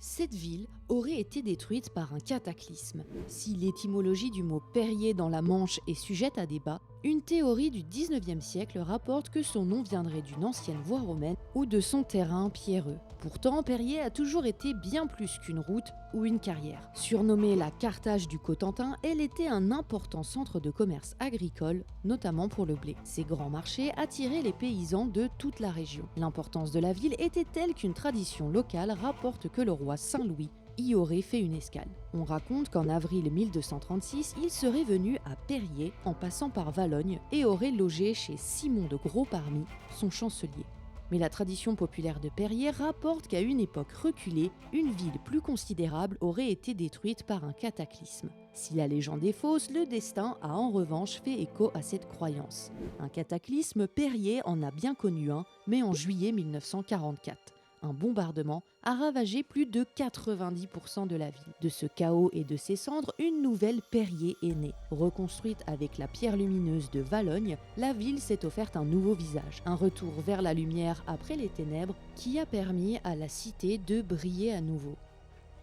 Cette ville aurait été détruite par un cataclysme. Si l'étymologie du mot Perrier dans la Manche est sujette à débat, une théorie du 19e siècle rapporte que son nom viendrait d'une ancienne voie romaine ou de son terrain pierreux. Pourtant, Perrier a toujours été bien plus qu'une route ou une carrière. Surnommée la Carthage du Cotentin, elle était un important centre de commerce agricole, notamment pour le blé. Ces grands marchés attiraient les paysans de toute la région. L'importance de la ville était telle qu'une tradition locale rapporte que le roi Saint-Louis y aurait fait une escale. On raconte qu'en avril 1236, il serait venu à Perrier en passant par Valognes et aurait logé chez Simon de Gros-Parmy, son chancelier. Mais la tradition populaire de Perrier rapporte qu'à une époque reculée, une ville plus considérable aurait été détruite par un cataclysme. Si la légende est fausse, le destin a en revanche fait écho à cette croyance. Un cataclysme, Perrier en a bien connu un, mais en juillet 1944. Un bombardement a ravagé plus de 90% de la ville. De ce chaos et de ses cendres, une nouvelle Perrier est née. Reconstruite avec la pierre lumineuse de Valognes, la ville s'est offerte un nouveau visage, un retour vers la lumière après les ténèbres qui a permis à la cité de briller à nouveau.